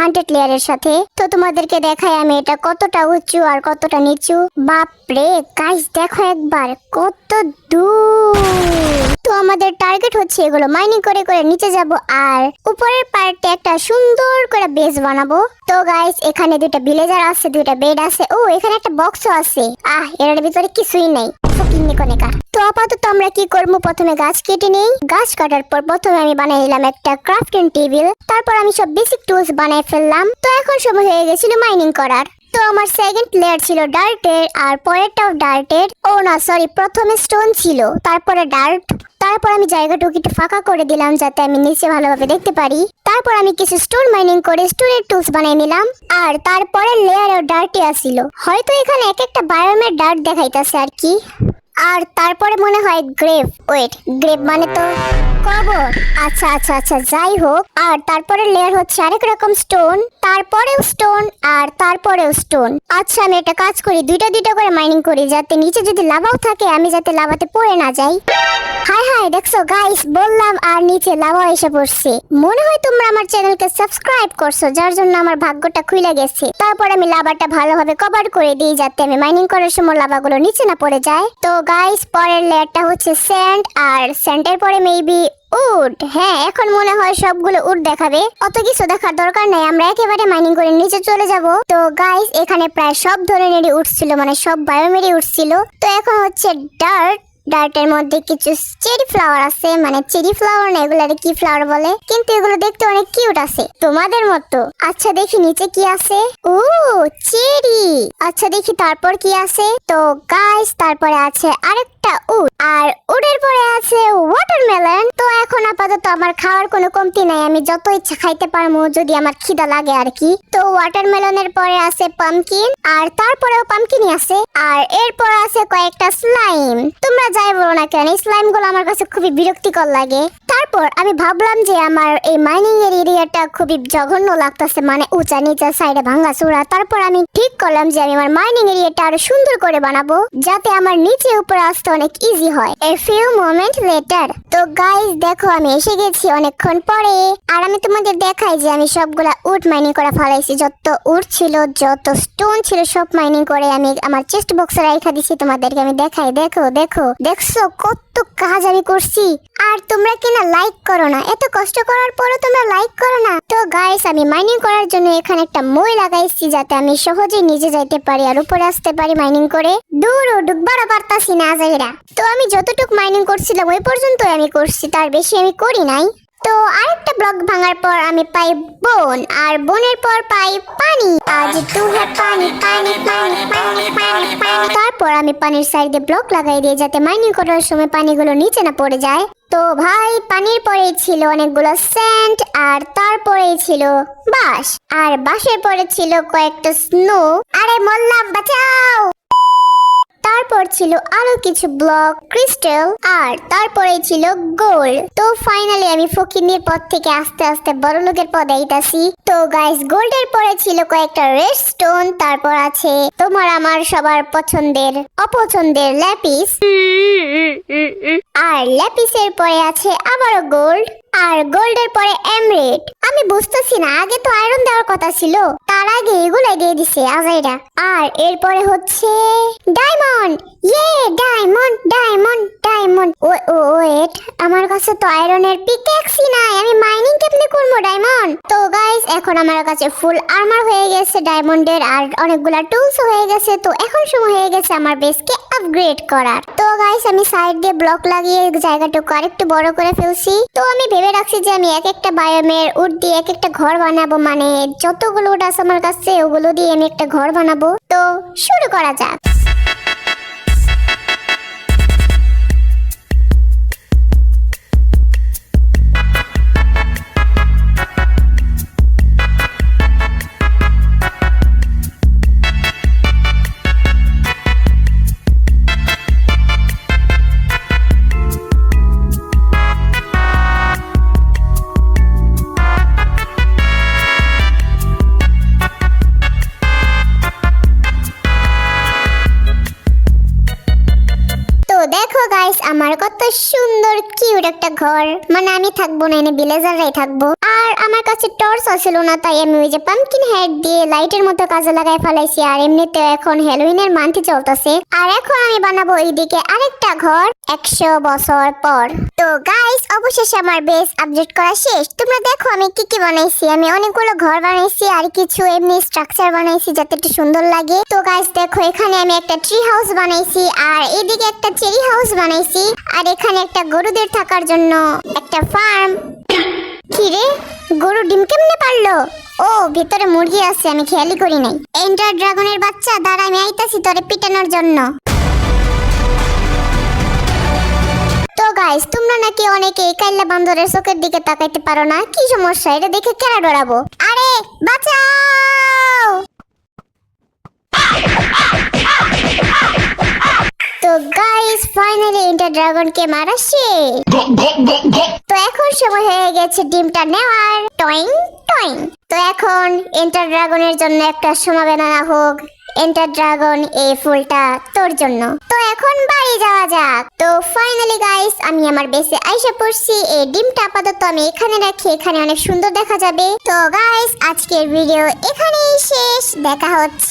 100 লেয়ারের সাথে। তো তোমাদেরকে দেখাই আমি এটা কতটা উঁচু আর কতটা নিচু। বাপরে গাইস দেখো একবার কত দূর। তো আমাদের টার্গেট হচ্ছে এগুলো মাইনিং করে করে নিচে যাব আর উপরের পার্টে একটা সুন্দর করে বেস বানাবো। তো গাইস এখানে দুইটা ভিলেজার আছে, দুইটা বেড আছে, ও এখানে একটা বক্সও আছে। এর ভিতরে কিছুই নাই। তো আপাতত আমরা কি করবো, প্রথমে গাছ কেটে নেই। গাছ কাটার পর প্রথমে আমি বানিয়ে নিলাম একটা ক্রাফটিং টেবিল। তারপর আমি সব বেসিক টুলস বানিয়ে ফেললাম। তো এখন সময় হয়ে গেছিল মাইনিং করার। তো আমার সেকেন্ড লেয়ার ছিল ডার্টের আর পরেরটাও ডার্টের। ও না সরি, প্রথমে স্টোন ছিল তারপরে ডার্ট। তারপর আমি জায়গাটুকু একটু ফাঁকা করে দিলাম যাতে আমি নিচে ভালোভাবে দেখতে পারি। তারপর আমি কিছু স্টোন মাইনিং করে স্টোনের টুলস বানিয়ে নিলাম। আর তারপরে লেয়ারও ডার্টই আসছিল। হয়তো এখানে এক একটা বায়োমের ডার্ট দেখাইতেছে আর কি। আর তারপরে মনে হয় গ্রেভ, ওয়েট গ্রেভ মানে তো কবর। আচ্ছা আচ্ছা আচ্ছা যাই হোক। আর তারপরে লেয়ার হচ্ছে আরেক রকম স্টোন, তারপরেও স্টোন আর তারপরেও স্টোন। আচ্ছা আমি একটা কাজ করি, দুইটা দুইটা করে মাইনিং করি যাতে নিচে যদি লাভাও থাকে আমি যাতে লাভাতে পড়ে না যাই। হাই হাই দেখছো গাইস, বললাম আর নিচে লাভা এসে পড়ছে। মনে হয় তোমরা আমার চ্যানেলকে সাবস্ক্রাইব করছো যার জন্য আমার ভাগ্যটা খুলে গেছে। তারপর আমি লাভাটা ভালোভাবে কভার করে দিই যাতে আমি মাইনিং করার সময় লাভাগুলো নিচে না পড়ে যায়। তো গাইস পরের লেয়ারটা হচ্ছে স্যান্ড আর স্যান্ডের পরে মেবি উড। হ্যাঁ এখন মনে হয় সবগুলো উড দেখাবে, অত কিছু দেখার দরকার নাই, আমরা একেবারে মাইনিং করে নিচে চলে যাব। তো গাইস এখানে প্রায় সব ধরনেরই উড ছিল, মানে সব বায়োমেরই উড ছিল। তো এখন হচ্ছে ডার্ট। ডার্টের মধ্যে কিছু চেরি ফ্লাওয়ার আছে, মানে চেরি ফ্লাওয়ার না, এগুলো কি ফ্লাওয়ার বলে, কিন্তু এগুলো দেখতে অনেক কিউট আছে তোমাদের মতো। আচ্ছা দেখি নিচে কি আছে। ও চেরি। আচ্ছা দেখি তারপর কি আছে। তো গাইস তারপরে আছে আরেকটা উড আর উডের পরে আছে ওয়াটারমেলন। তো এখন আপাতত আমার খাওয়ার কোনো কমতি নাই, আমি যত ইচ্ছা খাইতে পারবো যদি আমার খিদা লাগে আর কি। তো ওয়াটারমেলনের পরে আছে পামকিন আর তারপরেও পামকিনই আছে আর এরপর আছে কয়েকটা স্লাইম। তোমরা যাই বলো না কেন স্লাইম গুলো আমার কাছে খুবই বিরক্তিকর লাগে। তারপর আমি ভাবলাম যে আমার এই মাইনিং এর এরিয়াটা খুবই জঘন্য লাগতেছে, মানে উঁচা নিচা সাইডে ভাঙা চূড়া। তারপর আমি ঠিক করলাম যে আমি আমার মাইনিং এরিয়াটা আরো সুন্দর করে বানাবো যাতে আমার নিচে উপরে আসতে অনেক ইজি হয়। A few moment letter. তো গাইস দেখো আমি এসে গেছি অনেকক্ষণ পরে আর আমি তোমাদের দেখাই যে আমি সবগুলা উড মাইনিং করে ফেলাইছি। যত উড ছিল যত স্টোন ছিল সব মাইনিং করে আমি আমার চেস্ট বক্সে রাখা দিছি। তোমাদেরকে আমি দেখাই, দেখো দেখো দেখছো কত কাজ আমি করছি। আর তোমরা কিনা লাইক করো না, এত কষ্ট করার পরও তোমরা লাইক করো না। তো গাইস আমি মাইনিং করার জন্য এখানে একটা মই লাগাইছি যাতে আমি সহজেই নিচে যাইতে পারি আর উপরে আসতে পারি মাইনিং করে। দূর ডুববারও পারতাছি না যাইরা। তো আমি যতটুকু মাইনিং করছিলাম ওই পর্যন্ত আমি করছি, তার বেশি আমি করি নাই। তো আরেকটা ব্লক ভাঙার পর আমি পাই বোন আর বোনের পর পাই পানি। আজ তু হ্যাঁ পানি পানি পানি পানি পানি পানি। তারপর আমি পানির সাইডে ব্লক লাগাই দিই যাতে মাইনিং করার সময় পানিগুলো নিচে না পড়ে যায়। তো ভাই পানির পরেই ছিল অনেকগুলো স্যান্ড আর তারপরেই ছিল বাঁশ আর বাঁশের পরে ছিল কয়েকটা স্নো। আরে মোল্লা বাঁচাও। তারপর ছিল আরো কিছু ব্লক ক্রিস্টাল আর তারপরে ছিল গোল্ড। তো ফাইনালি আমি ফকিরনির পথ থেকে আস্তে আস্তে বড় লোকের পথে আইতাছি। তো গাইস গোল্ডের পরে ছিল কয়েকটা রেড স্টোন, তারপর আছে তোমার আমার সবার পছন্দের অপছন্দের ল্যাপিস আর ল্যাপিসের পরে আছে আবারও গোল্ড আর গোল্ডের পরে এমরেড। আমি বুঝতেছি না, আগে তো আয়রন দেওয়ার কথা ছিল, তার আগে এগুলাই দিয়ে দিছে আজাইরা। আর এরপরে হচ্ছে ডায়মন্ড। ইয়ে ডায়মন্ড ডায়মন্ড ডায়মন্ড। ওয়েট আমার কাছে তো আয়রনের পিকেক্সই নাই, আমি মাইনিং কেমনে করবো ডায়মন্ড? তো গাইস এখন আমার কাছে ফুল আর্মার হয়ে গেছে ডায়মন্ডের আর অনেকগুলা টুলস হয়ে গেছে। তো এখন সময় হয়ে গেছে আমার বেসকে আপগ্রেড করার। তো গাইস আমি সাইড দিয়ে ব্লক লাগিয়ে জায়গাটুকু আরেকটু বড় করে ফেলছি। তো আমি ভেবে রাখছি যে আমি এক একটা বায়োমের উড দিয়ে এক একটা ঘর বানাবো, মানে যতগুলো উড আছে আমার কাছে ওগুলো দিয়ে আমি একটা ঘর বানাবো। তো শুরু করা যাক। দেখো গাইস আমার কত সুন্দর কিউট একটা ঘর, মানে আমি থাকবো না, এনে ভিলেজাররাই থাকবো। আর আমার কাছে টর্চ ছিল না, তাই আমি ওই যে পাম্পকিন হেড দিয়ে লাইটের মতো কাজে লাগাই ফেলাইছি। আর এমনিতে এখন হ্যালোউইনের মান্থ চলতেছে, আর এখন আমি বানাবো এইদিকে আরেকটা ঘর 100 বছর পর। তো গাইস, অবশেষে আমার বেস আপডেট করা শেষ। তোমরা দেখো আমি কি কি বানাইছি। আমি অনেকগুলো ঘর বানাইছি আর কিছু এমনি স্ট্রাকচার বানাইছি যাতে একটু সুন্দর লাগে। তো গাইস দেখো, এখানে আমি একটা ট্রি হাউস বানাইছি, আর এদিকে একটা চেরি হাউস বানাইছি, আর এখানে একটা গরুদের থাকার জন্য একটা ফার্ম। কি রে, গরু ডিম কেমনে পারলো? ও, ভিতরে মুরগি আছে, আমি খেয়ালই করি নাই। এন্ডার ড্রাগনের বাচ্চা, দাঁড়া আমি আইতাছি তোরে পিটানোর জন্য। তো গাইস, তোমরা নাকি অনেকে কাইল্লা বান্দরের চোখের দিকে তাকাইতে পারো না, কি সমস্যা? এটা দেখে কেরা ডরাবো? আরে বাঁচাও! তো গাইস, ফাইনালি এন্টার ড্রাগনকে মারা শেষ। তো এখন সময় হয়ে গেছে ডিমটা নেওয়ার। টয়িং টয়িং। তো এখন এন্টার ড্রাগনের জন্য একটা সমাবেদনা হোক। এন্টার ড্রাগন, এই ফুলটা তোর জন্য। তো এখন বাড়ি যাওয়া যাক। তো ফাইনালি গাইস, আমি আমার বেসে আইসা পড়ছি। এই ডিমটা আপাতত আমি এখানে রাখি, এখানে অনেক সুন্দর দেখা যাবে। তো গাইস, আজকের ভিডিও এখানেই শেষ। দেখা হচ্ছে